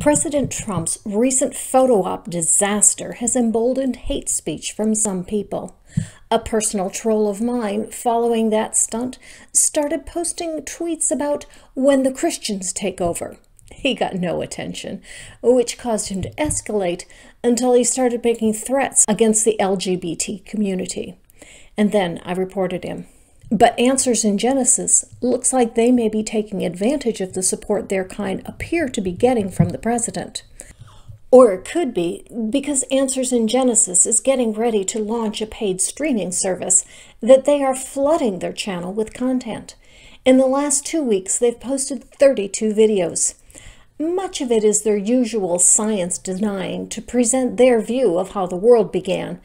President Trump's recent photo op disaster has emboldened hate speech from some people. A personal troll of mine, following that stunt, started posting tweets about when the Christians take over. He got no attention, which caused him to escalate until he started making threats against the LGBT community. And then I reported him. But Answers in Genesis looks like they may be taking advantage of the support their kind appear to be getting from the president. Or it could be because Answers in Genesis is getting ready to launch a paid streaming service that they are flooding their channel with content. In the last 2 weeks, they've posted 32 videos. Much of it is their usual science denying to present their view of how the world began.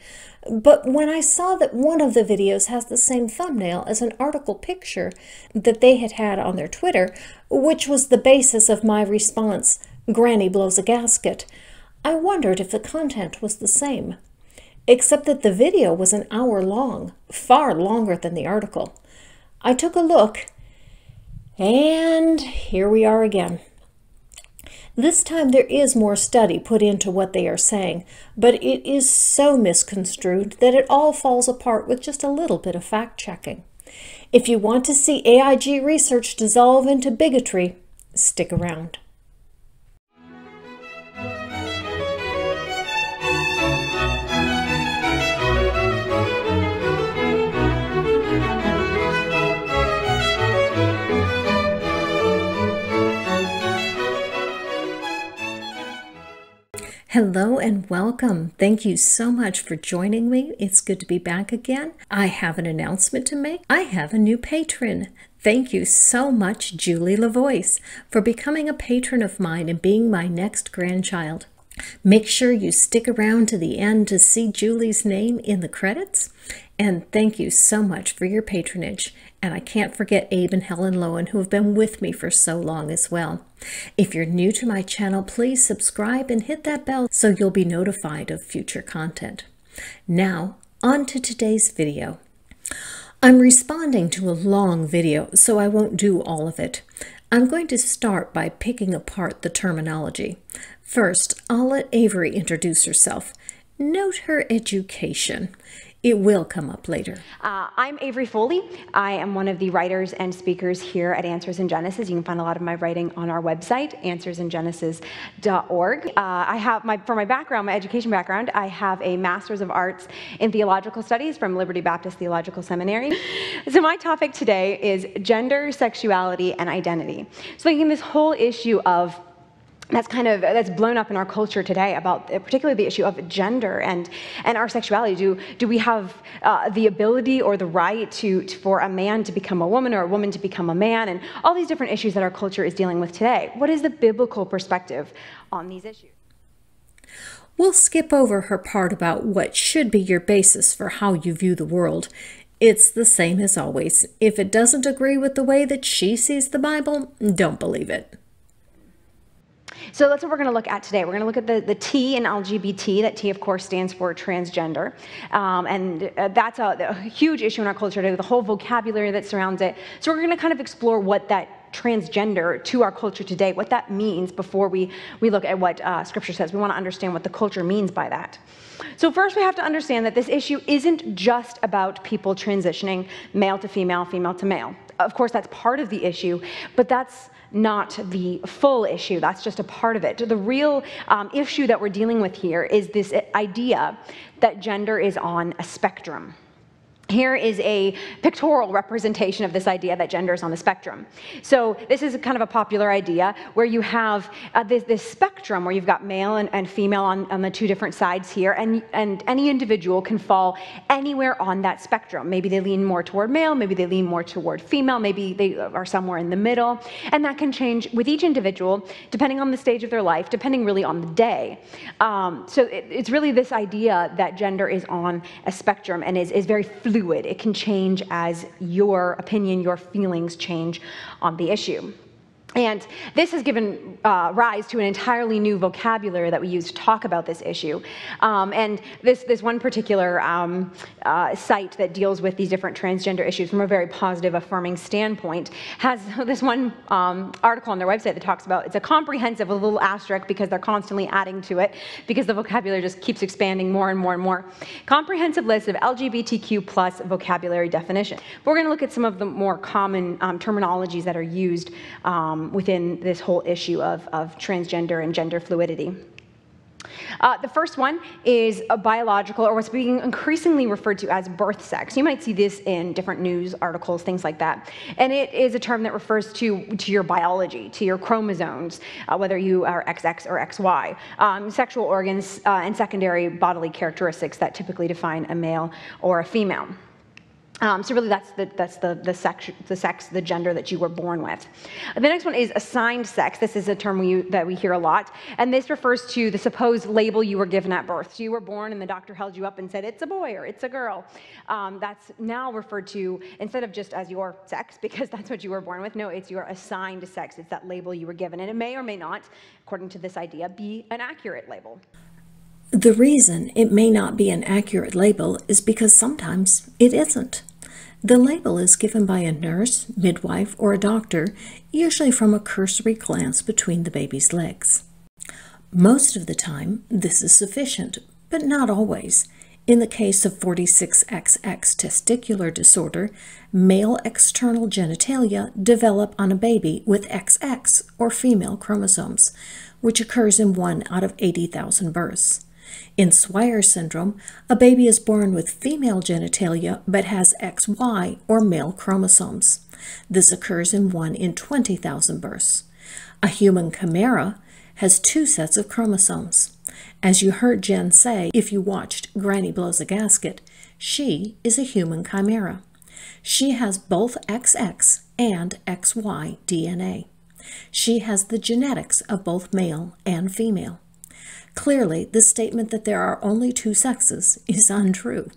But when I saw that one of the videos has the same thumbnail as an article picture that they had on their Twitter, which was the basis of my response, "Granny blows a gasket," I wondered if the content was the same. Except that the video was an hour long, far longer than the article. I took a look, and here we are again. This time there is more study put into what they are saying, but it is so misconstrued that it all falls apart with just a little bit of fact-checking. If you want to see AIG research dissolve into bigotry, stick around. Hello and welcome. Thank you so much for joining me. It's good to be back again. I have an announcement to make. I have a new patron. Thank you so much, Julie LaVoice, for becoming a patron of mine and being my next grandchild. Make sure you stick around to the end to see Julie's name in the credits. And thank you so much for your patronage. And I can't forget Abe and Helen Lowen, who have been with me for so long as well. If you're new to my channel, please subscribe and hit that bell so you'll be notified of future content. Now, on to today's video. I'm responding to a long video, so I won't do all of it. I'm going to start by picking apart the terminology. First, I'll let Avery introduce herself. Note her education. It will come up later. I'm Avery Foley. I am one of the writers and speakers here at Answers in Genesis. You can find a lot of my writing on our website, answersingenesis.org. For my background, my education background, I have a Master's of Arts in Theological Studies from Liberty Baptist Theological Seminary. So my topic today is gender, sexuality, and identity. So thinking this whole issue of that's blown up in our culture today about particularly the issue of gender and our sexuality. Do we have the ability or the right for a man to become a woman or a woman to become a man, and all these different issues that our culture is dealing with today? What is the biblical perspective on these issues? We'll skip over her part about what should be your basis for how you view the world. It's the same as always. If it doesn't agree with the way that she sees the Bible, don't believe it. So that's what we're going to look at today. We're going to look at the T in LGBT. That T, of course, stands for transgender. That's a huge issue in our culture today, the whole vocabulary that surrounds it. So we're going to kind of explore what that transgender to our culture today, what that means before we look at what Scripture says. We want to understand what the culture means by that. So first we have to understand that this issue isn't just about people transitioning male to female, female to male. Of course, that's part of the issue, but that's not the full issue. That's just a part of it. The real issue that we're dealing with here is this idea that gender is on a spectrum. Here is a pictorial representation of this idea that gender is on the spectrum. So this is kind of a popular idea where you have this spectrum where you've got male and female on the two different sides here, and any individual can fall anywhere on that spectrum. Maybe they lean more toward male, maybe they lean more toward female, maybe they are somewhere in the middle, and that can change with each individual depending on the stage of their life, depending really on the day. So it's really this idea that gender is on a spectrum and is very fluid. It can change as your opinion, your feelings change on the issue. And this has given rise to an entirely new vocabulary that we use to talk about this issue. And this one particular site that deals with these different transgender issues from a very positive, affirming standpoint has this one article on their website that talks about, it's a comprehensive, a little asterisk because they're constantly adding to it because the vocabulary just keeps expanding more and more and more. Comprehensive list of LGBTQ plus vocabulary definition. But we're going to look at some of the more common terminologies that are used within this whole issue of transgender and gender fluidity. The first one is a biological, or what's being increasingly referred to as birth sex. You might see this in different news articles, things like that. And it is a term that refers to your biology, to your chromosomes, whether you are XX or XY, sexual organs, and secondary bodily characteristics that typically define a male or a female. So really that's the sex, the gender that you were born with. The next one is assigned sex. This is a term that we hear a lot. And this refers to the supposed label you were given at birth. So you were born and the doctor held you up and said, it's a boy or it's a girl. That's now referred to, instead of just as your sex, because that's what you were born with, no, it's your assigned sex. It's that label you were given. And it may or may not, according to this idea, be an accurate label. The reason it may not be an accurate label is because sometimes it isn't. The label is given by a nurse, midwife, or a doctor, usually from a cursory glance between the baby's legs. Most of the time, this is sufficient, but not always. In the case of 46XX testicular disorder, male external genitalia develop on a baby with XX, or female chromosomes, which occurs in 1 out of 80,000 births. In Swyer syndrome, a baby is born with female genitalia but has XY or male chromosomes. This occurs in 1 in 20,000 births. A human chimera has 2 sets of chromosomes. As you heard Jen say if you watched Granny Blows a Gasket, she is a human chimera. She has both XX and XY DNA. She has the genetics of both male and female. Clearly, the statement that there are only 2 sexes is untrue.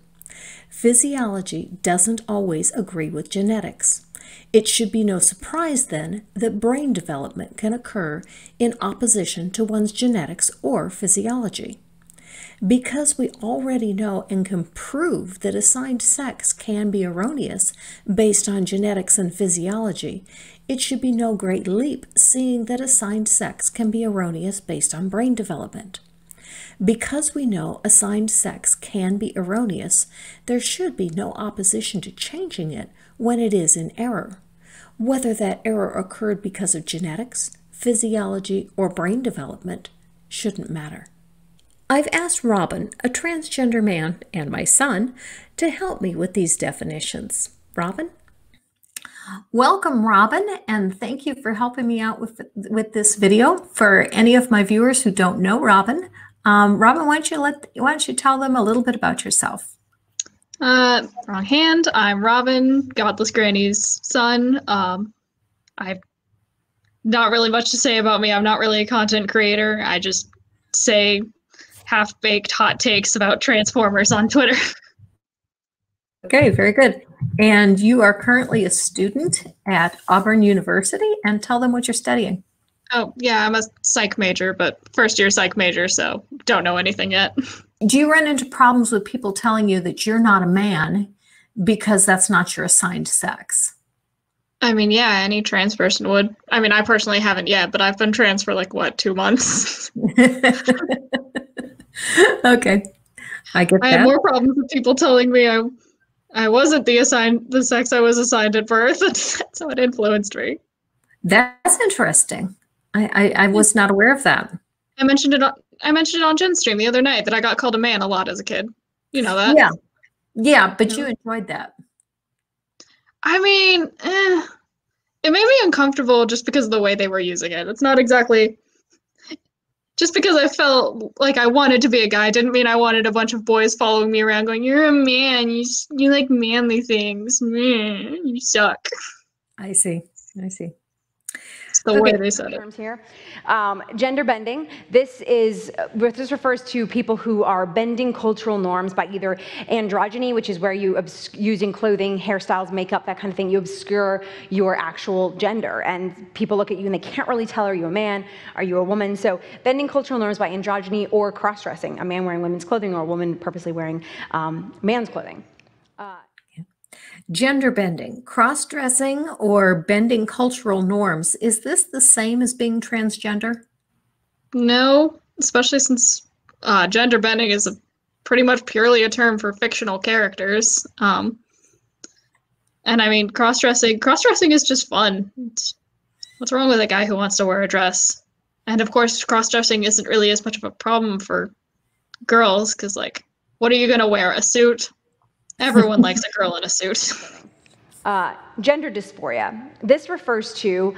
Physiology doesn't always agree with genetics. It should be no surprise, then, that brain development can occur in opposition to one's genetics or physiology. Because we already know and can prove that assigned sex can be erroneous based on genetics and physiology, it should be no great leap seeing that assigned sex can be erroneous based on brain development. Because we know assigned sex can be erroneous, there should be no opposition to changing it when it is in error. Whether that error occurred because of genetics, physiology, or brain development shouldn't matter. I've asked Robin, a transgender man, and my son, to help me with these definitions. Robin? Welcome, Robin, and thank you for helping me out with this video. For any of my viewers who don't know Robin, Robin, why don't you tell them a little bit about yourself? Wrong hand. I'm Robin, Godless Granny's son. I've not really much to say about me. I'm not really a content creator. I just say half-baked hot takes about Transformers on Twitter. Okay, very good. And you are currently a student at Auburn University, and tell them what you're studying. Oh, yeah, I'm a psych major, but first-year psych major, so don't know anything yet. Do you run into problems with people telling you that you're not a man because that's not your assigned sex? I mean, yeah, any trans person would. I mean, I personally haven't yet, but I've been trans for like, what, 2 months? Okay, I get that. I have more problems with people telling me I wasn't the sex I was assigned at birth. That's how it influenced me. That's interesting. I was not aware of that. I mentioned it on Jen's stream the other night that I got called a man a lot as a kid. You know that? Yeah, but you enjoyed that. I mean, it made me uncomfortable just because of the way they were using it. It's not exactly just because I felt like I wanted to be a guy didn't mean I wanted a bunch of boys following me around going, "You're a man. You like manly things. You suck." I see. It's the way they said it. Terms here. Gender bending. This refers to people who are bending cultural norms by either androgyny, which is where you using clothing, hairstyles, makeup, that kind of thing, you obscure your actual gender, and people look at you and they can't really tell, are you a man, are you a woman? So bending cultural norms by androgyny or cross-dressing, a man wearing women's clothing or a woman purposely wearing man's clothing. Gender bending, cross-dressing, or bending cultural norms. Is this the same as being transgender? No, especially since gender bending is pretty much purely a term for fictional characters. And I mean, cross-dressing is just fun. What's wrong with a guy who wants to wear a dress? And of course, cross-dressing isn't really as much of a problem for girls, because like, what are you gonna wear, a suit? Everyone likes a girl in a suit. Gender dysphoria. This refers to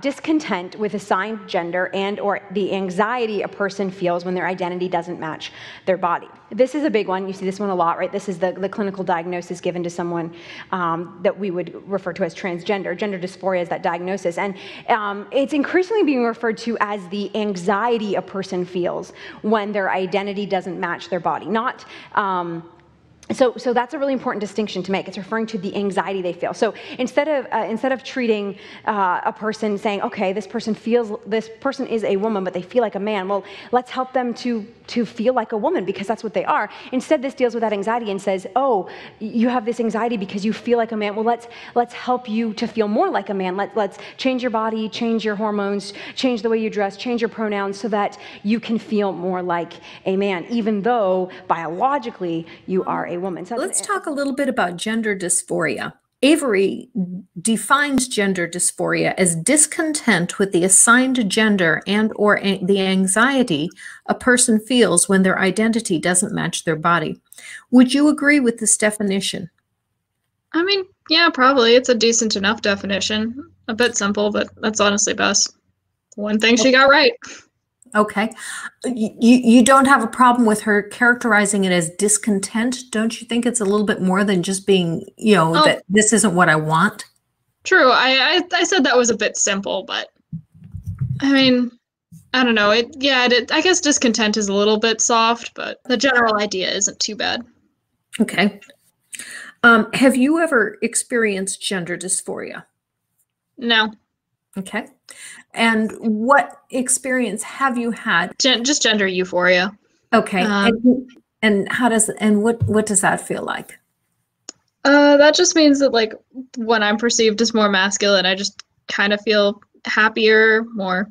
discontent with assigned gender and or the anxiety a person feels when their identity doesn't match their body. This is a big one. You see this one a lot, right? This is the clinical diagnosis given to someone that we would refer to as transgender. Gender dysphoria is that diagnosis. And it's increasingly being referred to as the anxiety a person feels when their identity doesn't match their body. Not So that's a really important distinction to make. It's referring to the anxiety they feel. So instead of treating a person saying, okay, this person is a woman, but they feel like a man. Well, let's help them to feel like a woman because that's what they are. Instead, this deals with that anxiety and says, oh, you have this anxiety because you feel like a man. Well, let's help you to feel more like a man. Let's change your body, change your hormones, change the way you dress, change your pronouns so that you can feel more like a man, even though biologically you are a woman. So let's talk a little bit about gender dysphoria. Avery defines gender dysphoria as discontent with the assigned gender and or the anxiety a person feels when their identity doesn't match their body. Would you agree with this definition? I mean, yeah, probably. It's a decent enough definition. A bit simple, but that's honestly best. One thing she got right. Okay. You don't have a problem with her characterizing it as discontent? Don't you think it's a little bit more than just being, that this isn't what I want? True. I said that was a bit simple, but I mean, I don't know. I guess discontent is a little bit soft, but the general idea isn't too bad. Okay. Have you ever experienced gender dysphoria? No. Okay. And what experience have you had? Just gender euphoria. Okay. And what does that feel like? That just means that like when I'm perceived as more masculine, I just kind of feel happier, more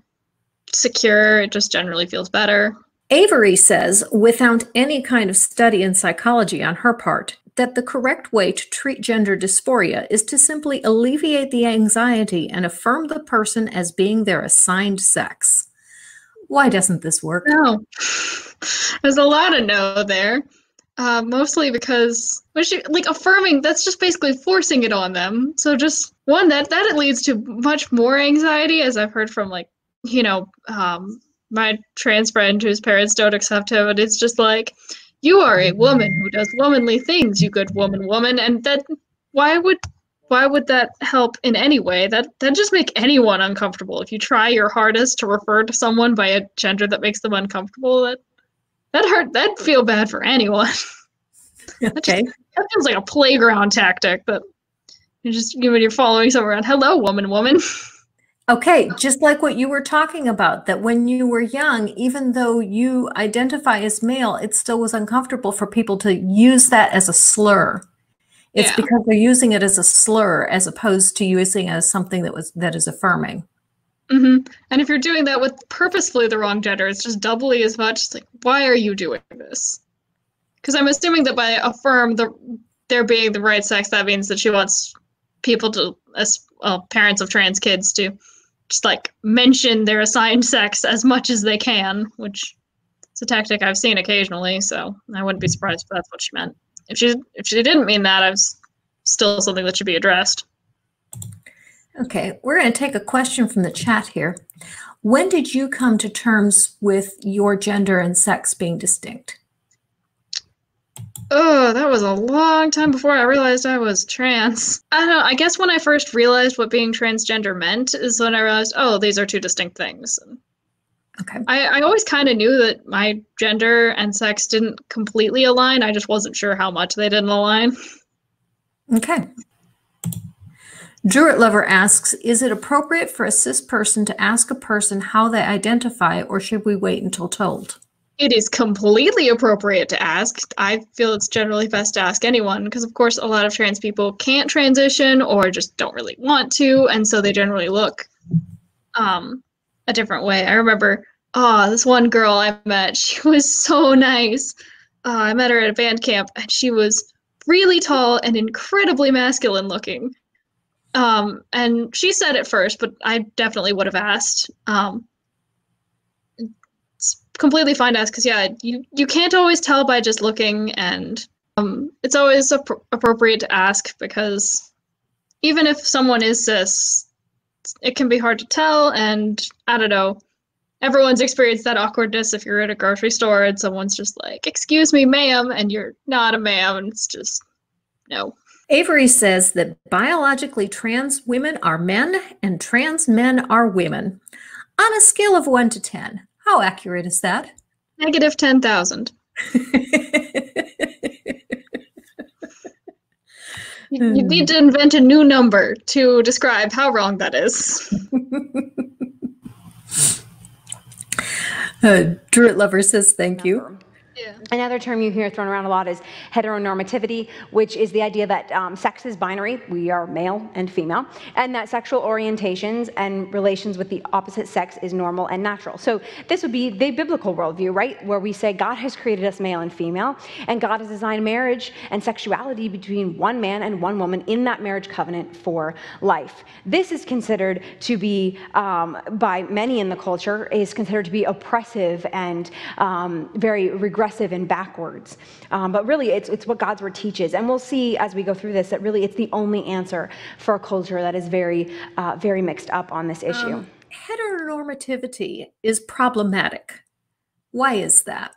secure. It just generally feels better. Avery says, without any kind of study in psychology on her part, that the correct way to treat gender dysphoria is to simply alleviate the anxiety and affirm the person as being their assigned sex. Why doesn't this work? No. There's a lot of no there. Mostly because affirming, that's just basically forcing it on them. So just one, that it leads to much more anxiety, as I've heard from my trans friend whose parents don't accept him, and it's just like, you are a woman who does womanly things, you good woman, and that why would that help in any way? That just make anyone uncomfortable. If you try your hardest to refer to someone by a gender that makes them uncomfortable, that'd feel bad for anyone. Okay. That feels like a playground tactic that you're following someone around. Hello, woman. Okay, just like what you were talking about, that when you were young, even though you identify as male, it still was uncomfortable for people to use that as a slur. It's because they're using it as a slur as opposed to using it as something that is affirming. Mm-hmm. And if you're doing that with purposefully the wrong gender, it's just doubly as much. It's like, why are you doing this? Because I'm assuming that by affirm there being the right sex, that means that she wants people to, parents of trans kids, to just like mention their assigned sex as much as they can, which is a tactic I've seen occasionally. So I wouldn't be surprised if that's what she meant. If she didn't mean that, it's still something that should be addressed. Okay, we're going to take a question from the chat here. When did you come to terms with your gender and sex being distinct? Oh, that was a long time before I realized I was trans. I don't know, I guess when I first realized what being transgender meant is when I realized, oh, these are two distinct things. Okay. I always kind of knew that my gender and sex didn't completely align. I just wasn't sure how much they didn't align. Okay. Druid Lover asks, is it appropriate for a cis person to ask a person how they identify, or should we wait until told? It is completely appropriate to ask. I feel it's generally best to ask anyone because, of course, a lot of trans people can't transition or just don't really want to, and so they generally look a different way. I remember, this one girl I met, she was so nice. I met her at a band camp, and she was really tall and incredibly masculine looking. And she said it first, but I definitely would have asked. It's completely fine to ask because, yeah, you can't always tell by just looking, and it's always appropriate to ask because even if someone is cis, it can be hard to tell, and I don't know, everyone's experienced that awkwardness if you're at a grocery store and someone's just like, excuse me, ma'am, and you're not a ma'am, and it's just, no. Avery says that biologically trans women are men and trans men are women. On a scale of 1 to 10, how accurate is that? Negative 10,000. You need to invent a new number to describe how wrong that is. Druid Lover says thank you. Yeah. Another term you hear thrown around a lot is heteronormativity, which is the idea that sex is binary, we are male and female, and that sexual orientations and relations with the opposite sex is normal and natural. So this would be the biblical worldview, right? Where we say God has created us male and female, and God has designed marriage and sexuality between one man and one woman in that marriage covenant for life. This is considered to be, by many in the culture, is considered to be oppressive and very regressive and backwards. But really, it's what God's word teaches. And we'll see as we go through this that really it's the only answer for a culture that is very, very mixed up on this issue. Heteronormativity is problematic. Why is that?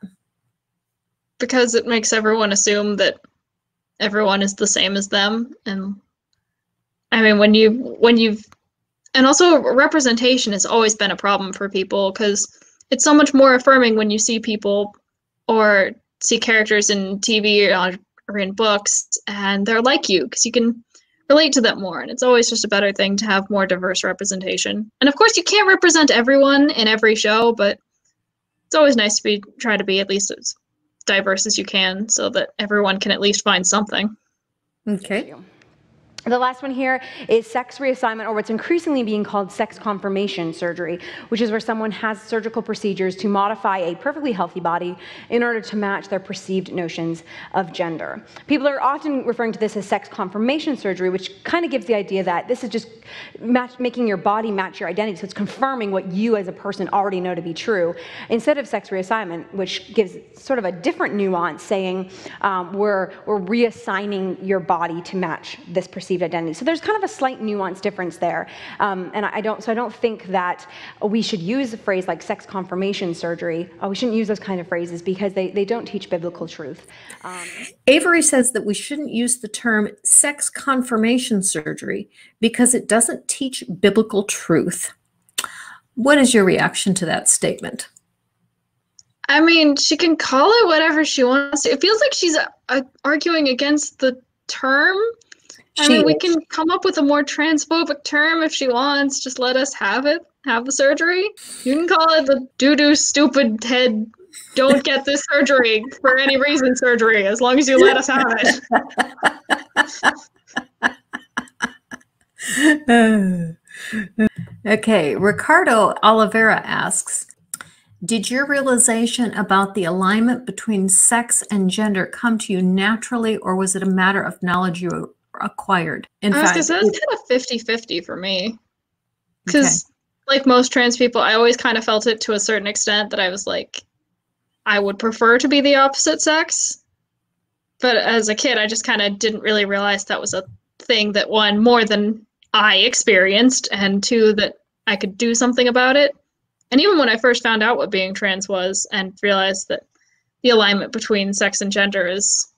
Because it makes everyone assume that everyone is the same as them. And I mean, and also representation has always been a problem for people because it's so much more affirming when you see people or see characters in TV or in books, and they're like you, because you can relate to them more, and it's always just a better thing to have more diverse representation. And of course, you can't represent everyone in every show, but it's always nice to try to be at least as diverse as you can, so that everyone can at least find something. Okay. The last one here is sex reassignment, or what's increasingly being called sex confirmation surgery, which is where someone has surgical procedures to modify a perfectly healthy body in order to match their perceived notions of gender. People are often referring to this as sex confirmation surgery, which kind of gives the idea that this is just making your body match your identity, so it's confirming what you as a person already know to be true, instead of sex reassignment, which gives sort of a different nuance, saying we're reassigning your body to match this perceived identity. So there's kind of a slight nuance difference there, and I don't think that we should use a phrase like sex confirmation surgery. We shouldn't use those kind of phrases because they don't teach biblical truth. Avery says that we shouldn't use the term sex confirmation surgery because it doesn't teach biblical truth. What is your reaction to that statement? I mean, she can call it whatever she wants. It feels like she's arguing against the term. I mean, we can come up with a more transphobic term if she wants. Just let us have it. Have the surgery. You can call it the doo-doo stupid head, don't get this surgery for any reason surgery, as long as you let us have it. Okay, Ricardo Oliveira asks, did your realization about the alignment between sex and gender come to you naturally, or was it a matter of knowledge you acquired? In fact, it's kind of 50-50 for me. Because like most trans people, I always kind of felt it to a certain extent that I was like, I would prefer to be the opposite sex. But as a kid, I just kind of didn't really realize that was a thing that, one, more than I experienced, and two, that I could do something about it. And even when I first found out what being trans was and realized that the alignment between sex and gender is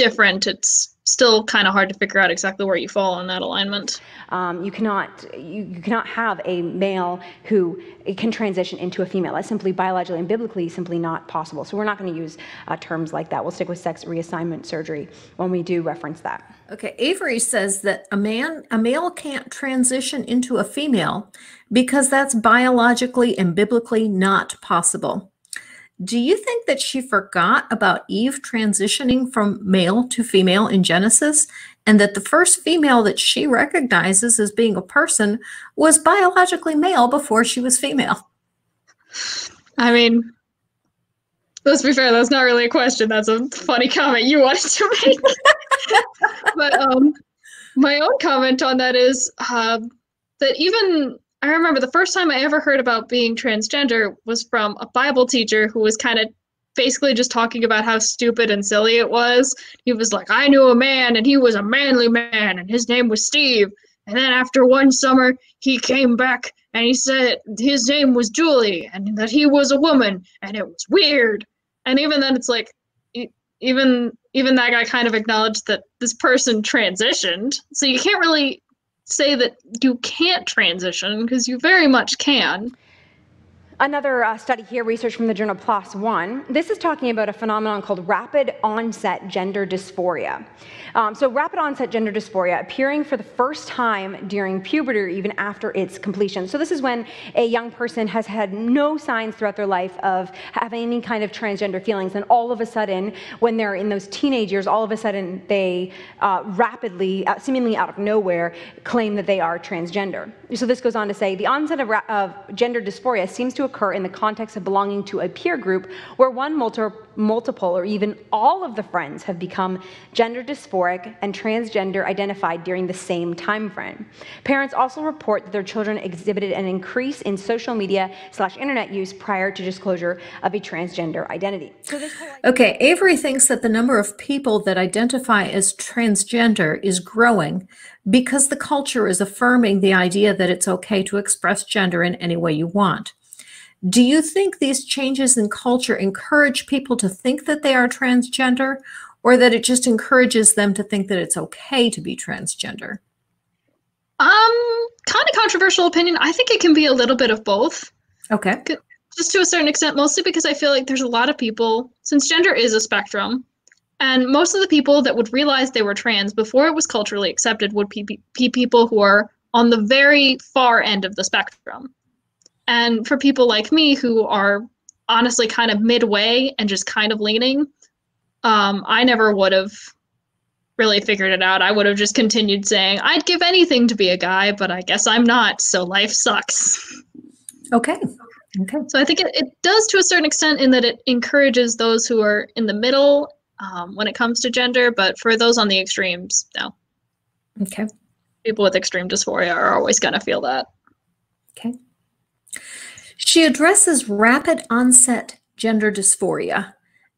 different, it's still kind of hard to figure out exactly where you fall on that alignment. You cannot have a male who can transition into a female. That's simply biologically and biblically simply not possible. So we're not going to use terms like that. We'll stick with sex reassignment surgery when we do reference that. Okay, Avery says that a male can't transition into a female because that's biologically and biblically not possible. Do you think that she forgot about Eve transitioning from male to female in Genesis, and that the first female that she recognizes as being a person was biologically male before she was female? I mean, let's be fair, that's not really a question. That's a funny comment you wanted to make. But my own comment on that is that even I remember the first time I ever heard about being transgender was from a Bible teacher who was kind of basically just talking about how stupid and silly it was. He was like, I knew a man and he was a manly man and his name was Steve. And then after one summer, he came back and he said his name was Julie and that he was a woman and it was weird. And even then it's like, even that guy kind of acknowledged that this person transitioned. So you can't really say that you can't transition because you very much can. Another study here, research from the journal PLOS One. This is talking about a phenomenon called rapid onset gender dysphoria. So rapid onset gender dysphoria appearing for the first time during puberty or even after its completion. So this is when a young person has had no signs throughout their life of having any kind of transgender feelings, and all of a sudden, when they're in those teenage years, all of a sudden they rapidly, seemingly out of nowhere, claim that they are transgender. So this goes on to say, the onset of gender dysphoria seems to occur in the context of belonging to a peer group where one, multiple, or even all of the friends have become gender dysphoric and transgender identified during the same time frame. Parents also report that their children exhibited an increase in social media/internet use prior to disclosure of a transgender identity. So okay, Avery thinks that the number of people that identify as transgender is growing because the culture is affirming the idea that it's okay to express gender in any way you want. Do you think these changes in culture encourage people to think that they are transgender, or that it just encourages them to think that it's okay to be transgender? Kind of controversial opinion. I think it can be a little bit of both. Okay. Just to a certain extent, mostly because I feel like there's a lot of people, since gender is a spectrum, and most of the people that would realize they were trans before it was culturally accepted would be people who are on the very far end of the spectrum. And for people like me who are honestly kind of midway and just kind of leaning, I never would have really figured it out. I would have just continued saying, I'd give anything to be a guy, but I guess I'm not, so life sucks. Okay. Okay. So I think it does to a certain extent in that it encourages those who are in the middle when it comes to gender, but for those on the extremes, no. Okay. People with extreme dysphoria are always going to feel that. Okay. She addresses rapid onset gender dysphoria.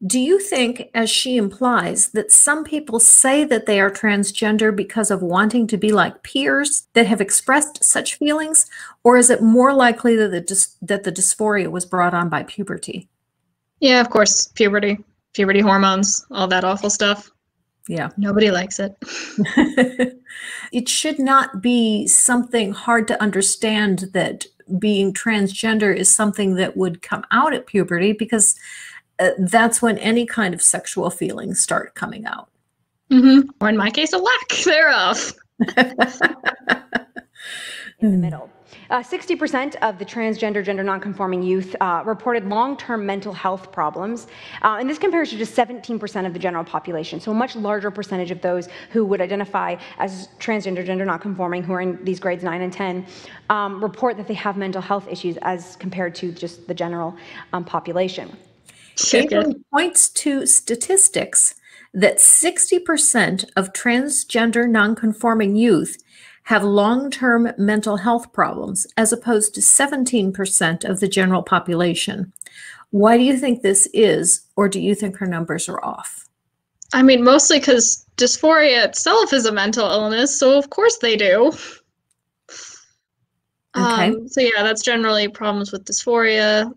Do you think, as she implies, that some people say that they are transgender because of wanting to be like peers that have expressed such feelings, or is it more likely that the dysphoria was brought on by puberty? Yeah, of course, puberty hormones, all that awful stuff. Yeah. Nobody likes it. It should not be something hard to understand that being transgender is something that would come out at puberty, because that's when any kind of sexual feelings start coming out. Mm-hmm. Or in my case, a lack thereof. In the middle. 60% of the transgender, gender nonconforming youth reported long-term mental health problems, and this compares to just 17% of the general population, so a much larger percentage of those who would identify as transgender, gender nonconforming, who are in these grades 9 and 10, report that they have mental health issues as compared to just the general population. Avery points to statistics that 60% of transgender nonconforming youth have long-term mental health problems, as opposed to 17% of the general population. Why do you think this is, or do you think her numbers are off? I mean, mostly because dysphoria itself is a mental illness, so of course they do. Okay. So yeah, that's generally problems with dysphoria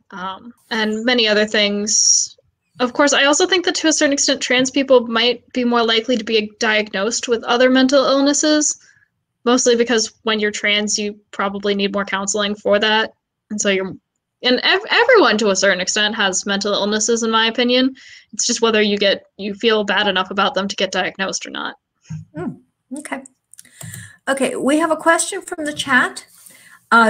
and many other things. Of course, I also think that to a certain extent, trans people might be more likely to be diagnosed with other mental illnesses, mostly because when you're trans, you probably need more counseling for that. And so everyone to a certain extent has mental illnesses, in my opinion. It's just whether you feel bad enough about them to get diagnosed or not. Okay. Okay, we have a question from the chat.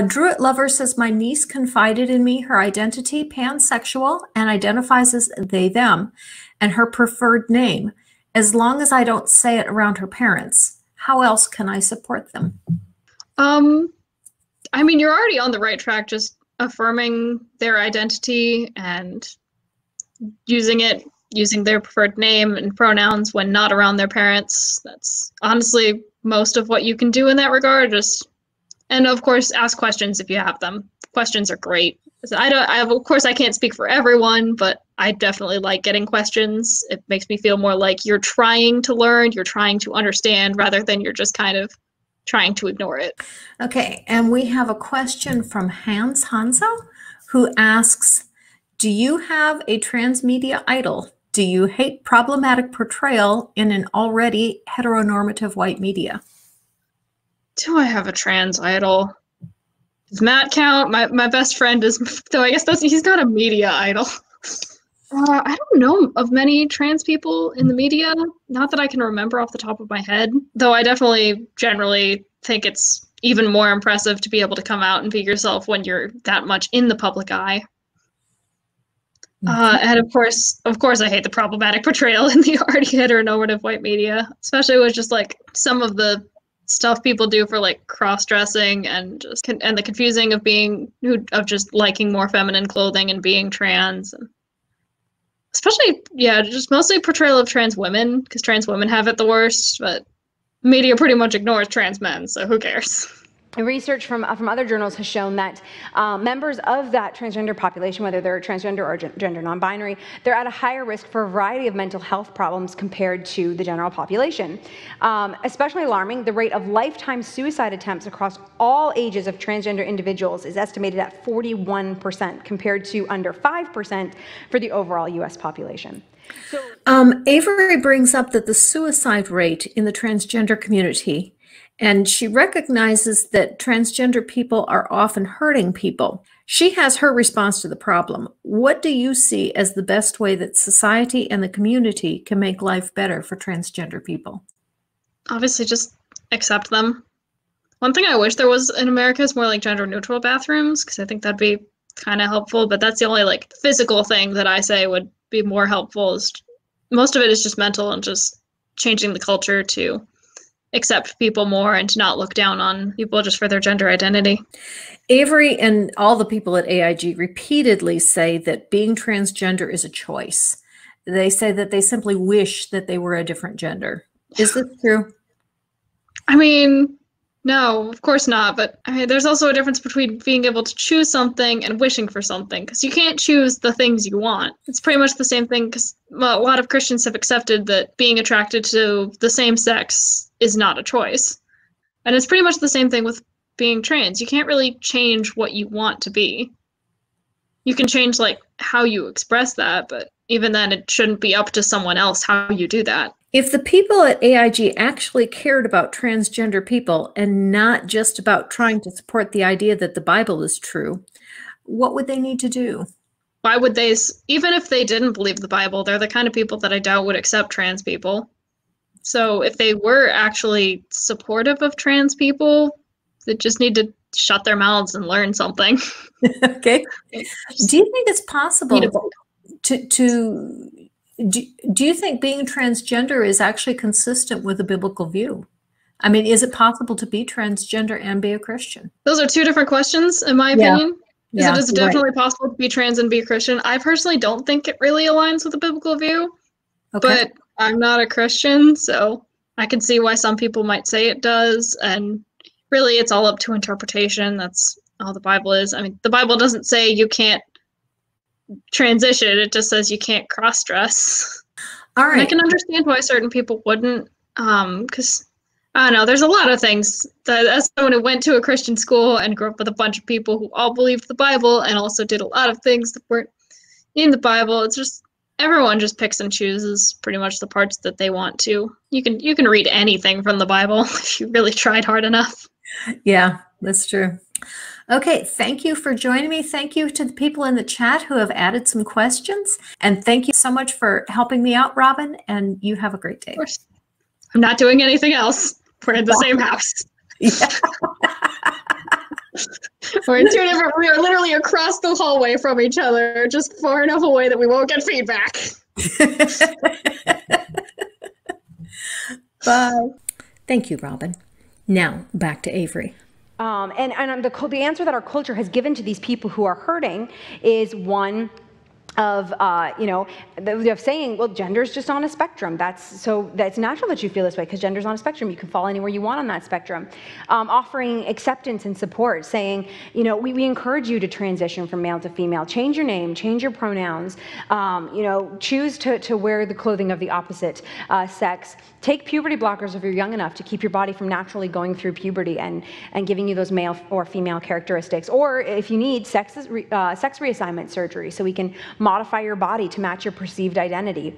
Druid Lover says, my niece confided in me her identity, pansexual, and identifies as they, them, and her preferred name, as long as I don't say it around her parents. How else can I support them? I mean, you're already on the right track, just affirming their identity and using their preferred name and pronouns when not around their parents. That's honestly most of what you can do in that regard. And of course, ask questions if you have them. Questions are great. Of course, I can't speak for everyone, but I definitely like getting questions. It makes me feel more like you're trying to learn, you're trying to understand, rather than you're just kind of trying to ignore it. Okay, and we have a question from Hans Hanso, who asks, do you have a transmedia idol? Do you hate problematic portrayal in an already heteronormative white media? Do I have a trans idol? Does Matt count? My best friend is, though I guess he's not a media idol. I don't know of many trans people in the media, not that I can remember off the top of my head, though I definitely generally think it's even more impressive to be able to come out and be yourself when you're that much in the public eye. And of course, I hate the problematic portrayal in the already heteronormative white media, especially with just like some of the stuff people do for like cross-dressing and the confusing of just liking more feminine clothing and being trans, and especially just mostly portrayal of trans women, because trans women have it the worst, but media pretty much ignores trans men, so who cares? Research from other journals has shown that members of that transgender population, whether they're transgender or gender non-binary, they're at a higher risk for a variety of mental health problems compared to the general population. Especially alarming, the rate of lifetime suicide attempts across all ages of transgender individuals is estimated at 41%, compared to under 5% for the overall U.S. population. So, Avery brings up that the suicide rate in the transgender community, and she recognizes that transgender people are often hurting people. She has her response to the problem. What do you see as the best way that society and the community can make life better for transgender people? Obviously, just accept them. One thing I wish there was in America is more like gender-neutral bathrooms, because I think that'd be kind of helpful, but that's the only like physical thing that I say would be more helpful. Most of it is just mental and just changing the culture to accept people more and to not look down on people just for their gender identity. Avery and all the people at AIG repeatedly say that being transgender is a choice. They say that they simply wish that they were a different gender. Is this true? I mean, no, of course not. But I mean, there's also a difference between being able to choose something and wishing for something, because you can't choose the things you want. It's pretty much the same thing, because a lot of Christians have accepted that being attracted to the same sex is not a choice. And it's pretty much the same thing with being trans. You can't really change what you want to be. You can change like how you express that, but even then it shouldn't be up to someone else how you do that. If the people at AIG actually cared about transgender people and not just about trying to support the idea that the Bible is true, what would they need to do? Why would they, even if they didn't believe the Bible, they're the kind of people that I doubt would accept trans people. So if they were actually supportive of trans people, they just need to shut their mouths and learn something. Okay. Do you think it's possible do you think being transgender is actually consistent with a biblical view? I mean, is it possible to be transgender and be a Christian? Those are two different questions, in my opinion. Yeah, it is definitely possible to be trans and be a Christian. I personally don't think it really aligns with the biblical view, but I'm not a Christian, so I can see why some people might say it does. And really, it's all up to interpretation. That's all the Bible is. I mean, the Bible doesn't say you can't transition. It just says you can't cross-dress. All right. And I can understand why certain people wouldn't, because I don't know, there's a lot of things that, as someone who went to a Christian school and grew up with a bunch of people who all believed the Bible and also did a lot of things that weren't in the Bible, it's just, everyone just picks and chooses pretty much the parts that they want to. You can read anything from the Bible if you really tried hard enough. Yeah, that's true. Okay, thank you for joining me. Thank you to the people in the chat who have added some questions. And thank you so much for helping me out, Robin. And you have a great day. Of course. I'm not doing anything else. We're in the same house. Yeah. We're in we are literally across the hallway from each other, just far enough away that we won't get feedback. Bye. Thank you, Robin. Now, back to Avery. And the answer that our culture has given to these people who are hurting is one of, of saying, well, gender's just on a spectrum. That's natural that you feel this way because gender's on a spectrum. You can fall anywhere you want on that spectrum. Offering acceptance and support, saying, we encourage you to transition from male to female. Change your name, change your pronouns, choose to wear the clothing of the opposite sex. Take puberty blockers if you're young enough to keep your body from naturally going through puberty and giving you those male or female characteristics. Or if you need sex reassignment surgery so we can modify your body to match your perceived identity.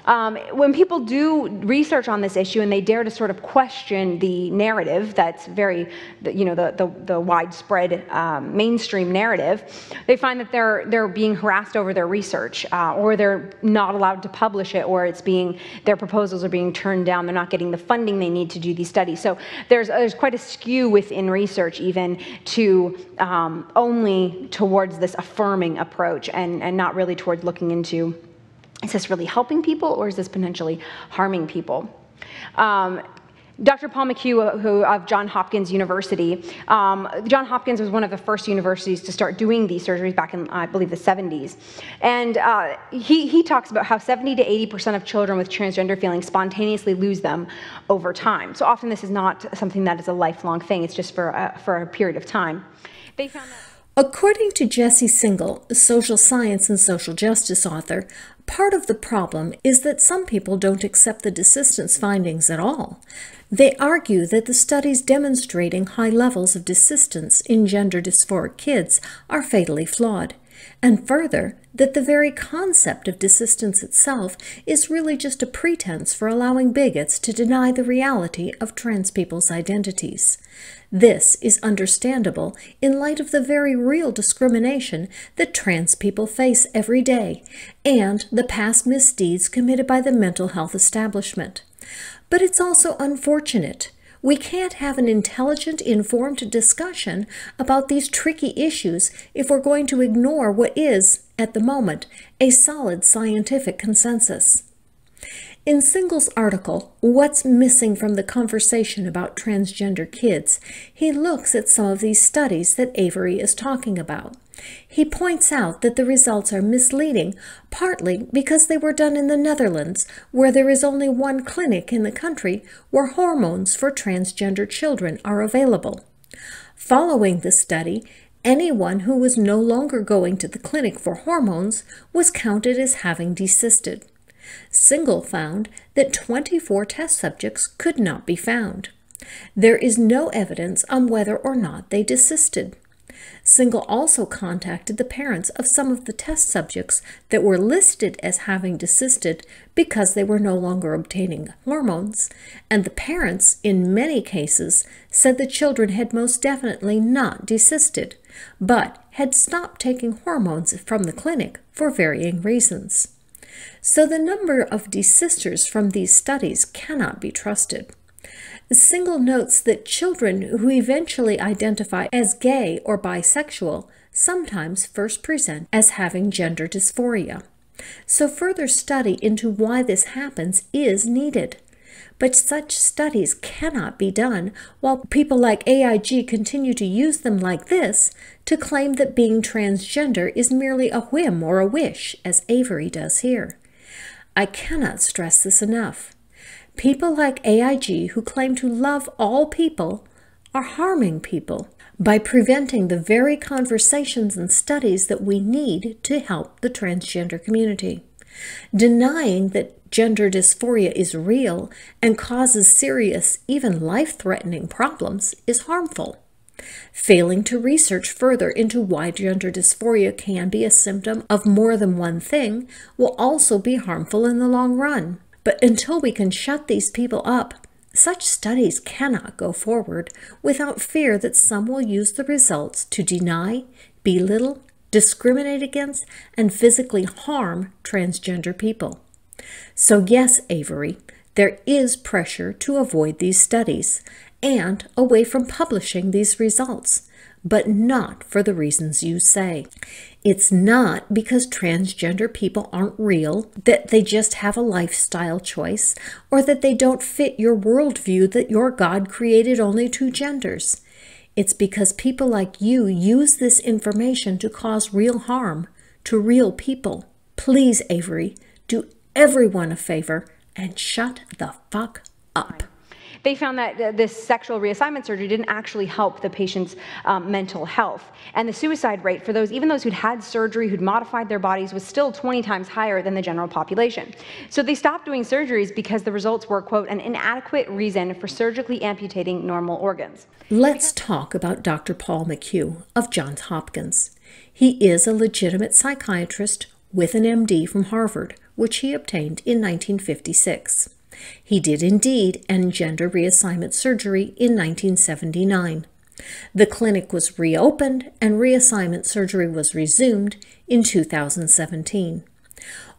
When people do research on this issue and they dare to sort of question the narrative that's very, the widespread mainstream narrative, they find that they're being harassed over their research, or they're not allowed to publish it, or their proposals are being turned down. They're not getting the funding they need to do these studies. So there's quite a skew within research even to only towards this affirming approach and not really towards looking into, is this really helping people or is this potentially harming people? Dr. Paul McHugh, of Johns Hopkins University, Johns Hopkins was one of the first universities to start doing these surgeries back in, I believe, the 70s. And he talks about how 70 to 80% of children with transgender feelings spontaneously lose them over time. So often this is not something that is a lifelong thing. It's just for a period of time. They found that according to Jesse Singal, a social science and social justice author, part of the problem is that some people don't accept the desistance findings at all. They argue that the studies demonstrating high levels of desistance in gender dysphoric kids are fatally flawed, and further, that the very concept of desistance itself is really just a pretense for allowing bigots to deny the reality of trans people's identities. This is understandable in light of the very real discrimination that trans people face every day and the past misdeeds committed by the mental health establishment. But it's also unfortunate. We can't have an intelligent, informed discussion about these tricky issues if we're going to ignore what is, at the moment, a solid scientific consensus. In Singal's article, What's Missing from the Conversation About Transgender Kids, he looks at some of these studies that Avery is talking about. He points out that the results are misleading, partly because they were done in the Netherlands, where there is only one clinic in the country where hormones for transgender children are available. Following the study, anyone who was no longer going to the clinic for hormones was counted as having desisted. Singal found that 24 test subjects could not be found. There is no evidence on whether or not they desisted. Singal also contacted the parents of some of the test subjects that were listed as having desisted because they were no longer obtaining hormones, and the parents, in many cases, said the children had most definitely not desisted, but had stopped taking hormones from the clinic for varying reasons. So the number of desisters from these studies cannot be trusted. Singal notes that children who eventually identify as gay or bisexual sometimes first present as having gender dysphoria. So further study into why this happens is needed. But such studies cannot be done while people like AIG continue to use them like this to claim that being transgender is merely a whim or a wish, as Avery does here. I cannot stress this enough. People like AIG who claim to love all people are harming people by preventing the very conversations and studies that we need to help the transgender community. Denying that gender dysphoria is real and causes serious, even life-threatening problems is harmful. Failing to research further into why gender dysphoria can be a symptom of more than one thing will also be harmful in the long run. But until we can shut these people up, such studies cannot go forward without fear that some will use the results to deny, belittle, discriminate against, and physically harm transgender people. So yes, Avery, there is pressure to avoid these studies and away from publishing these results, but not for the reasons you say. It's not because transgender people aren't real, that they just have a lifestyle choice, or that they don't fit your worldview that your God created only two genders. It's because people like you use this information to cause real harm to real people. Please, Avery, do everyone a favor and shut the fuck up. They found that this sexual reassignment surgery didn't actually help the patient's mental health. And the suicide rate for those, even those who'd had surgery, who'd modified their bodies, was still 20 times higher than the general population. So they stopped doing surgeries because the results were, quote, an inadequate reason for surgically amputating normal organs. Let's talk about Dr. Paul McHugh of Johns Hopkins. He is a legitimate psychiatrist with an MD from Harvard, which he obtained in 1956. He did indeed end gender reassignment surgery in 1979. The clinic was reopened and reassignment surgery was resumed in 2017.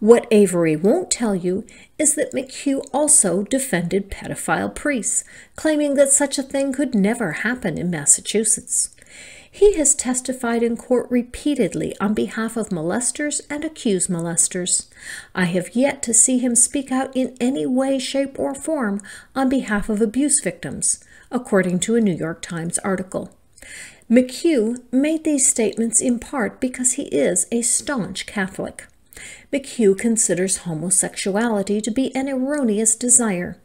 What Avery won't tell you is that McHugh also defended pedophile priests, claiming that such a thing could never happen in Massachusetts. He has testified in court repeatedly on behalf of molesters and accused molesters. I have yet to see him speak out in any way, shape, or form on behalf of abuse victims, according to a New York Times article. McHugh made these statements in part because he is a staunch Catholic. McHugh considers homosexuality to be an erroneous desire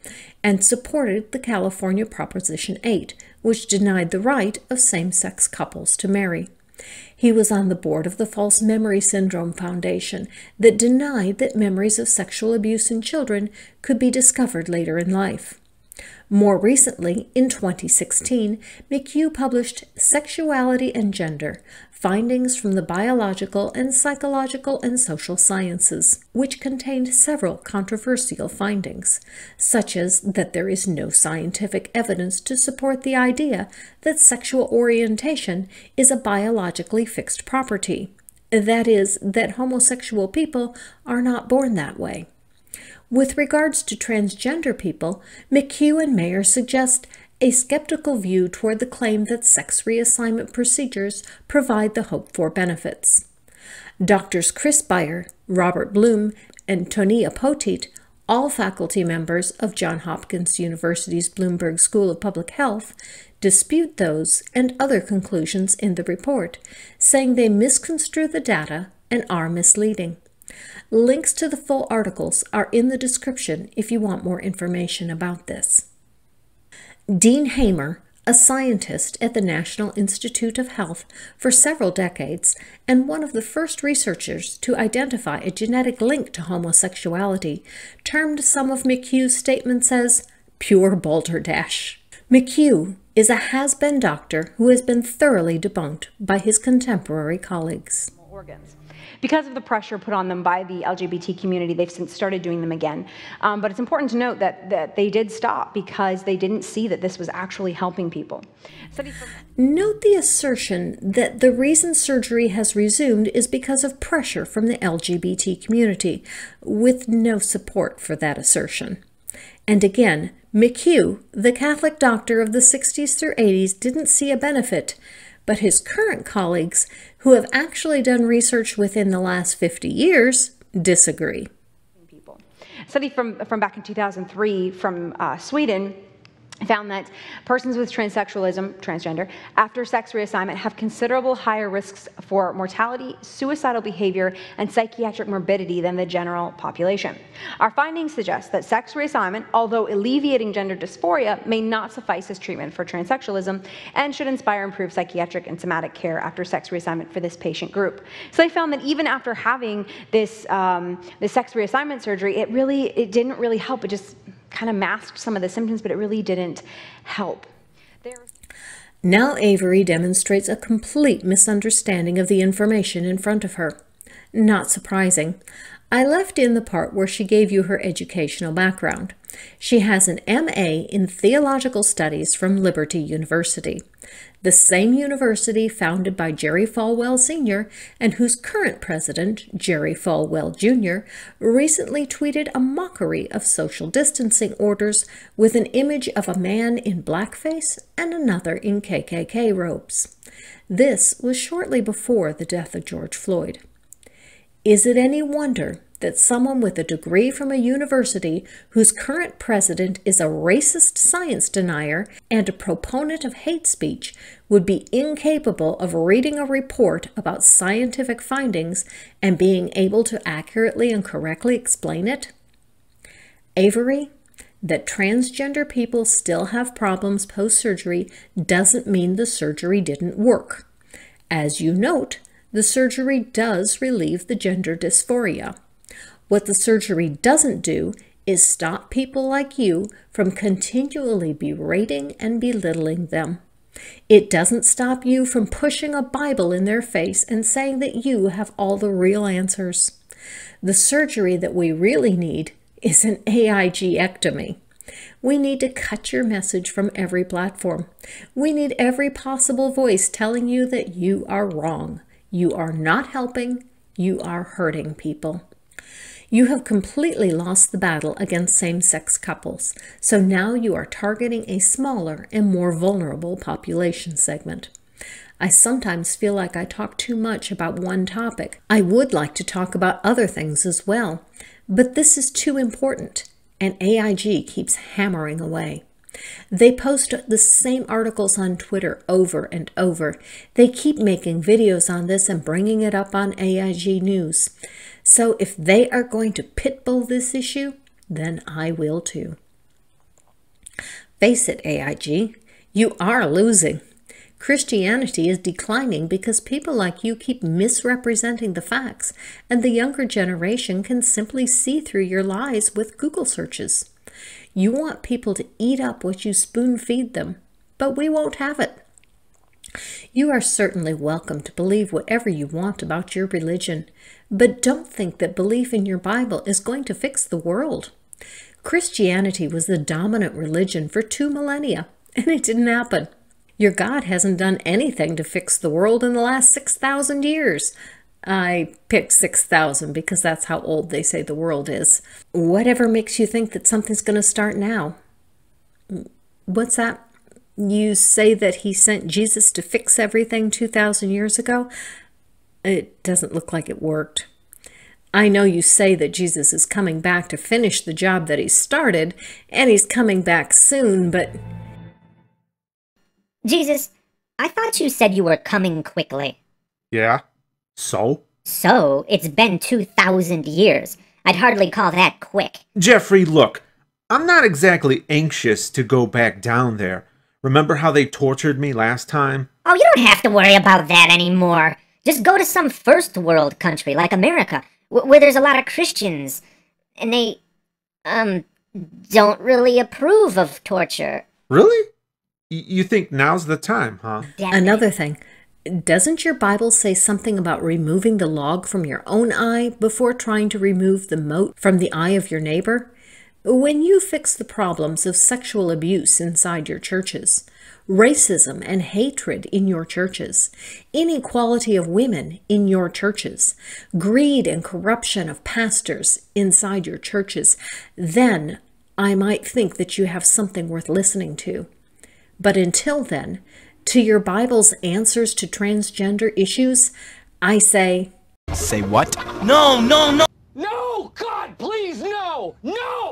and supported the California Proposition 8, which denied the right of same-sex couples to marry. He was on the board of the False Memory Syndrome Foundation that denied that memories of sexual abuse in children could be discovered later in life. More recently, in 2016, McHugh published Sexuality and Gender, Findings from the Biological and Psychological and Social Sciences, which contained several controversial findings, such as that there is no scientific evidence to support the idea that sexual orientation is a biologically fixed property, that is, that homosexual people are not born that way. With regards to transgender people, McHugh and Mayer suggest a skeptical view toward the claim that sex reassignment procedures provide the hoped-for benefits. Doctors Chris Beyer, Robert Bloom, and Tonia Poteet, all faculty members of Johns Hopkins University's Bloomberg School of Public Health, dispute those and other conclusions in the report, saying they misconstrue the data and are misleading. Links to the full articles are in the description if you want more information about this. Dean Hamer, a scientist at the National Institute of Health for several decades and one of the first researchers to identify a genetic link to homosexuality, termed some of McHugh's statements as pure balderdash. McHugh is a has-been doctor who has been thoroughly debunked by his contemporary colleagues. Organs. Because of the pressure put on them by the LGBT community, they've since started doing them again. But it's important to note that they did stop because they didn't see that this was actually helping people. Note the assertion that the reason surgery has resumed is because of pressure from the LGBT community, with no support for that assertion. And again, McHugh, the Catholic doctor of the 60s through 80s, didn't see a benefit, but his current colleagues, who have actually done research within the last 50 years, disagree. A study from back in 2003 from Sweden found that persons with transsexualism, transgender, after sex reassignment have considerable higher risks for mortality, suicidal behavior, and psychiatric morbidity than the general population. Our findings suggest that sex reassignment, although alleviating gender dysphoria, may not suffice as treatment for transsexualism and should inspire improved psychiatric and somatic care after sex reassignment for this patient group. So they found that even after having this, this sex reassignment surgery, it didn't really help. It just kind of masked some of the symptoms, but it really didn't help. Now Avery demonstrates a complete misunderstanding of the information in front of her. Not surprising. I left in the part where she gave you her educational background. She has an MA in Theological Studies from Liberty University, the same university founded by Jerry Falwell Sr. and whose current president, Jerry Falwell Jr., recently tweeted a mockery of social distancing orders with an image of a man in blackface and another in KKK robes. This was shortly before the death of George Floyd. Is it any wonder that someone with a degree from a university whose current president is a racist science denier and a proponent of hate speech would be incapable of reading a report about scientific findings and being able to accurately and correctly explain it? Avery, that transgender people still have problems post-surgery doesn't mean the surgery didn't work. As you note, the surgery does relieve the gender dysphoria. What the surgery doesn't do is stop people like you from continually berating and belittling them. It doesn't stop you from pushing a Bible in their face and saying that you have all the real answers. The surgery that we really need is an AIG-ectomy. We need to cut your message from every platform. We need every possible voice telling you that you are wrong. You are not helping. You are hurting people. You have completely lost the battle against same-sex couples, so now you are targeting a smaller and more vulnerable population segment. I sometimes feel like I talk too much about one topic. I would like to talk about other things as well, but this is too important, and AIG keeps hammering away. They post the same articles on Twitter over and over. They keep making videos on this and bringing it up on AIG News. So if they are going to pitbull this issue, then I will too. Face it, AIG, you are losing. Christianity is declining because people like you keep misrepresenting the facts, and the younger generation can simply see through your lies with Google searches. You want people to eat up what you spoon-feed them, but we won't have it. You are certainly welcome to believe whatever you want about your religion, but don't think that belief in your Bible is going to fix the world. Christianity was the dominant religion for 2 millennia, and it didn't happen. Your God hasn't done anything to fix the world in the last 6,000 years. I picked 6,000 because that's how old they say the world is. Whatever makes you think that something's going to start now? What's that? You say that he sent Jesus to fix everything 2,000 years ago? It doesn't look like it worked. I know you say that Jesus is coming back to finish the job that he started, and he's coming back soon, but... Jesus, I thought you said you were coming quickly. Yeah? So? So, it's been 2,000 years. I'd hardly call that quick. Jeffrey, look, I'm not exactly anxious to go back down there. Remember how they tortured me last time? Oh, you don't have to worry about that anymore. Just go to some first world country like America, where there's a lot of Christians, and they, don't really approve of torture. Really? You think now's the time, huh? Another thing, doesn't your Bible say something about removing the log from your own eye before trying to remove the mote from the eye of your neighbor? When you fix the problems of sexual abuse inside your churches, racism and hatred in your churches, inequality of women in your churches, greed and corruption of pastors inside your churches, then I might think that you have something worth listening to. But until then, to your Bible's answers to transgender issues, I say... Say what? No, no, no! No! God, please, no! No!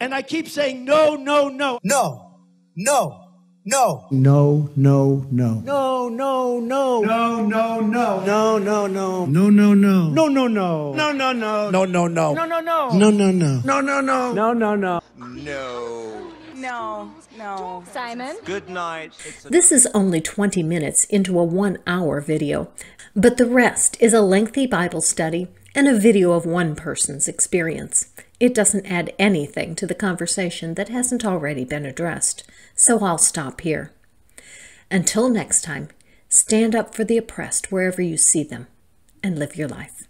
And I keep saying no, no, no. No, no, no. No, no, no. No, no, no. No, no, no. No, no, no. No, no, no. No, no, no. No, no, no. No, no, no. No, no, no. No, no, no. No, no, no. No, no, no. No, no. Simon? Good night. This is only 20 minutes into a 1-hour video, but the rest is a lengthy Bible study and a video of one person's experience. It doesn't add anything to the conversation that hasn't already been addressed, so I'll stop here. Until next time, stand up for the oppressed wherever you see them and live your life.